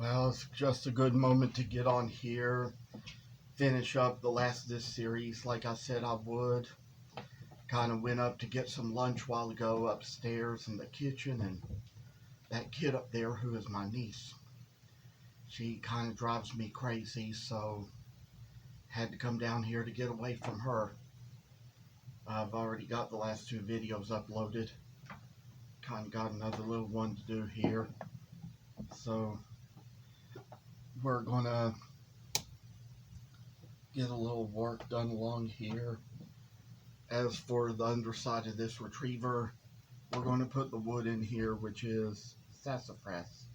Well, it's just a good moment to get on here, finish up the last of this series like I said I would. Kind of went up to get some lunch a while ago upstairs in the kitchen, and that kid up there, who is my niece, she kind of drives me crazy, so had to come down here to get away from her. I've already got the last two videos uploaded. Kind of got another little one to do here. So we're gonna get a little work done along here. As for the underside of this retriever, we're going to put the wood in here, which is sassafras.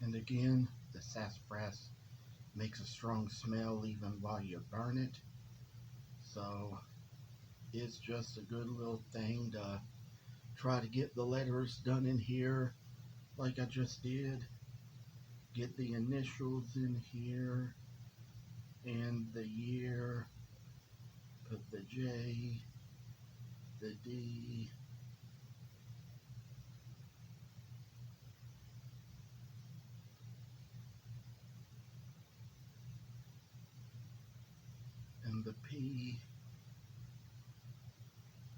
And again, the sassafras makes a strong smell even while you burn it. So it's just a good little thing to try to get the letters done in here like I just did. Get the initials in here and the year. Put the J, the D, and the P.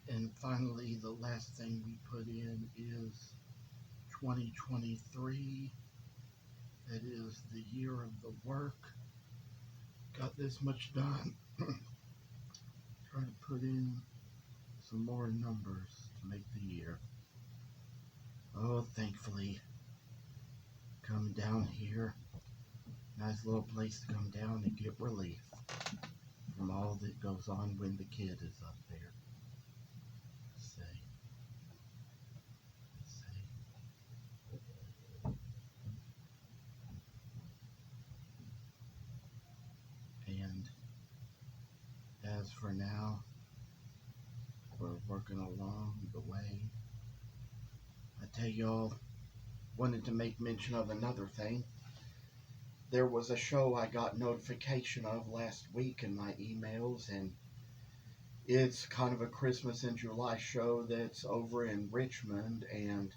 And finally, the last thing we put in is 2023. That is the year of the work. Got this much done. Try to put in some more numbers to make the year. Oh, thankfully, come down here. Nice little place to come down and get relief from all that goes on when the kid is up there. Let's see. And as for now, we're working along the way. I tell y'all, wanted to make mention of another thing. There was a show I got notification of last week in my emails, and it's kind of a Christmas in July show that's over in Richmond, and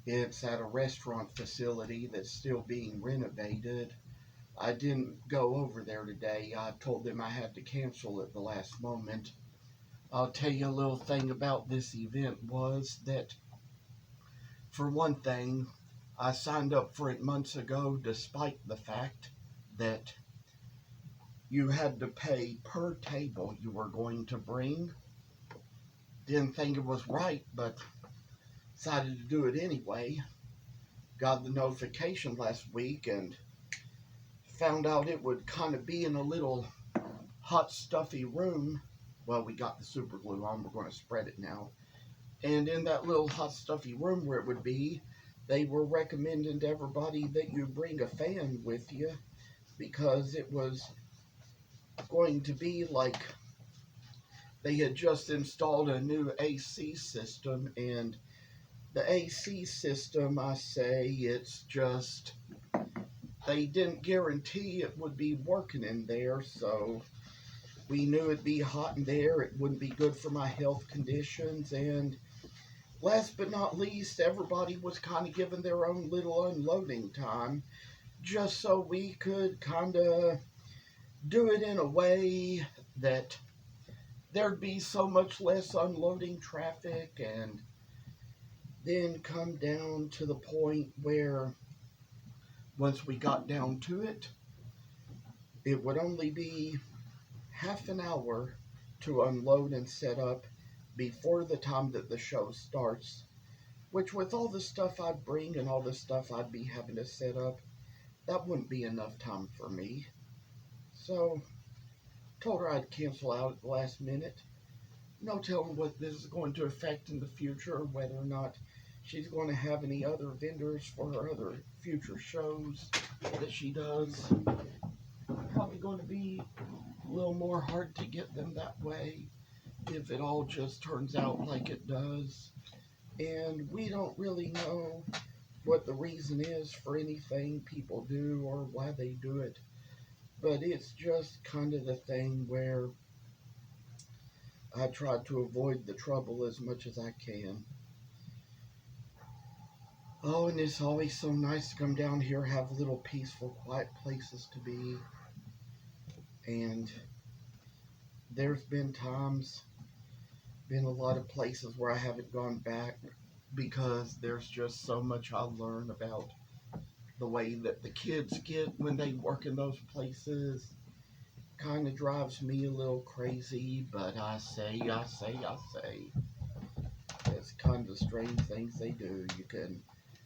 it's at a restaurant facility that's still being renovated. I didn't go over there today. I told them I had to cancel at the last moment. I'll tell you a little thing about this event was that, for one thing, I signed up for it months ago despite the fact that you had to pay per table you were going to bring. Didn't think it was right, but decided to do it anyway. Got the notification last week and found out it would kind of be in a little hot, stuffy room. Well, we got the super glue on. We're going to spread it now. And in that little hot, stuffy room where it would be, they were recommending to everybody that you bring a fan with you because it was going to be like they had just installed a new AC system, and the AC system, I say, it's just, they didn't guarantee it would be working in there, so we knew it'd be hot in there, it wouldn't be good for my health conditions, and last but not least, everybody was kind of given their own little unloading time, just so we could kind of do it in a way that there'd be so much less unloading traffic, and then come down to the point where once we got down to it, it would only be half an hour to unload and set up before the time that the show starts, which with all the stuff I'd bring and all the stuff I'd be having to set up, that wouldn't be enough time for me. So told her I'd cancel out at the last minute. No telling what this is going to affect in the future, whether or not she's going to have any other vendors for her other future shows that she does. Probably going to be a little more hard to get them that way if it all just turns out like it does. And we don't really know what the reason is for anything people do or why they do it. But it's just kind of the thing where I try to avoid the trouble as much as I can. Oh, and it's always so nice to come down here, have little peaceful, quiet places to be. And there's been times, been a lot of places where I haven't gone back because there's just so much I learn about the way that the kids get when they work in those places. Kind of drives me a little crazy, but I say. It's kind of strange things they do. You can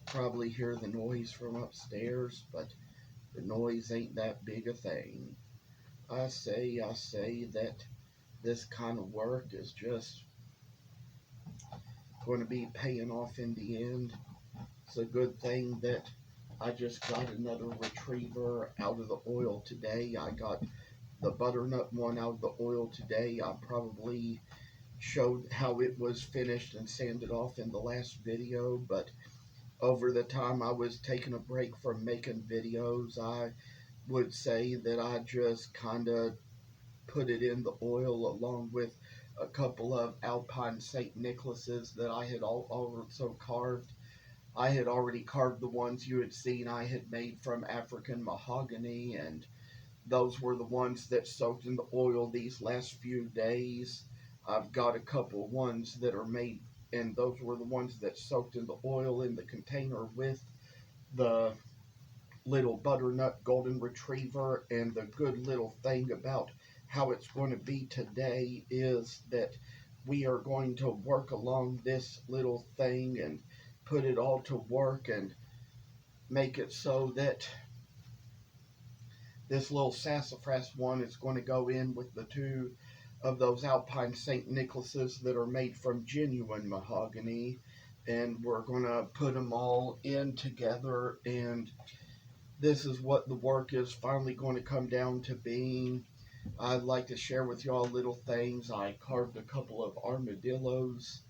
probably hear the noise from upstairs, but the noise ain't that big a thing. I say that this kind of work is just going to be paying off in the end. It's a good thing that I just got another retriever out of the oil today. I got the butternut one out of the oil today. I probably showed how it was finished and sanded off in the last video, but over the time I was taking a break from making videos, I would say that I just kind of put it in the oil along with a couple of Alpine St. Nicholases that I had also carved. I had already carved the ones you had seen I had made from African mahogany, and those were the ones that soaked in the oil these last few days. I've got a couple ones that are made, and those were the ones that soaked in the oil in the container with the little butternut golden retriever. And the good little thing about how it's going to be today is that we are going to work along this little thing and put it all to work and make it so that this little sassafras one is going to go in with the two of those Alpine St. Nicholases that are made from genuine mahogany. And we're going to put them all in together. And this is what the work is finally going to come down to being. I'd like to share with y'all little things. I carved a couple of armadillos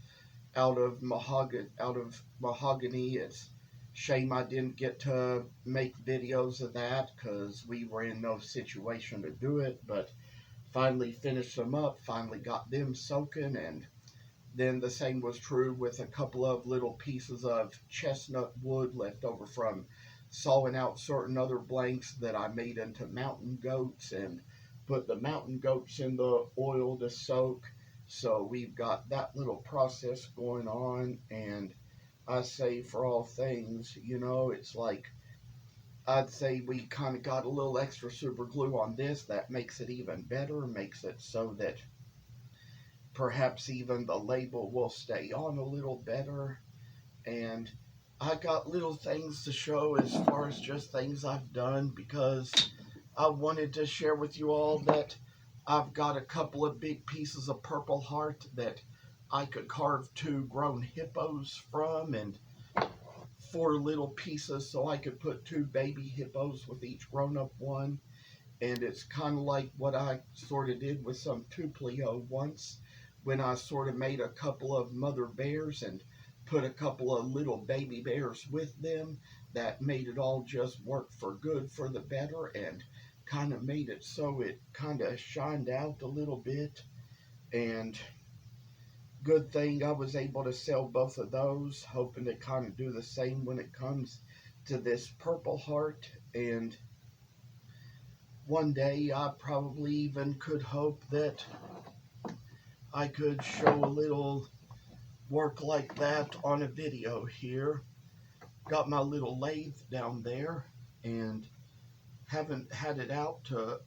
out of mahogany. It's shame I didn't get to make videos of that because we were in no situation to do it, but finally finished them up, finally got them soaking. And then the same was true with a couple of little pieces of chestnut wood left over from sawing out certain other blanks that I made into mountain goats and put the mountain goats in the oil to soak. So we've got that little process going on. And I say for all things, it's like I'd say we kind of got a little extra super glue on this that makes it even better, makes it so that perhaps even the label will stay on a little better. And I got little things to show as far as just things I've done because I wanted to share with you all that I've got a couple of big pieces of purple heart that I could carve two grown hippos from, and four little pieces so I could put two baby hippos with each grown up one. And it's kind of like what I sort of did with some Tuplio once when I sort of made a couple of mother bears and put a couple of little baby bears with them. That made it all just work for good for the better and kind of made it so it kind of shined out a little bit. And good thing I was able to sell both of those, hoping to kind of do the same when it comes to this purple heart. And one day I probably even could hope that I could show a little work like that on a video here. Got my little lathe down there and haven't had it out to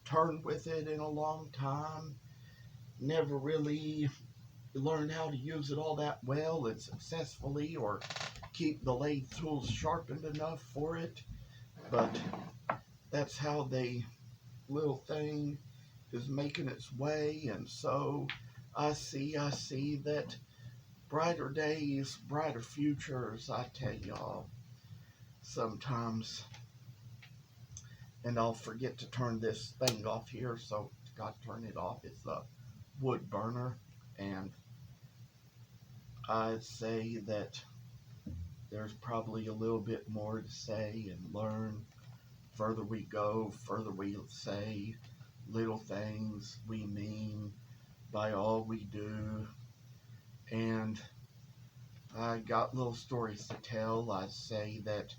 turn with it in a long time. Never really learned how to use it all that well and successfully, or keep the lathe tools sharpened enough for it. But that's how the little thing is making its way. And so I see that brighter days, brighter futures, I tell y'all, sometimes. And I'll forget to turn this thing off here, so got to turn it off. It's a wood burner. And I'd say that there's probably a little bit more to say and learn. Further we go, further we say little things we mean by all we do. And I got little stories to tell. I say that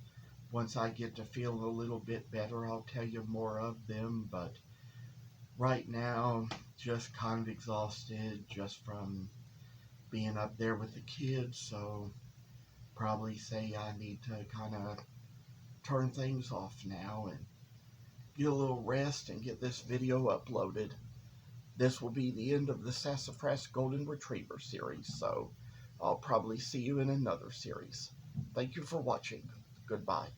once I get to feel a little bit better, I'll tell you more of them. But right now, just kind of exhausted just from being up there with the kids. So probably say I need to kind of turn things off now and get a little rest and get this video uploaded. This will be the end of the Sassafras Golden Retriever series, so I'll probably see you in another series. Thank you for watching. Goodbye.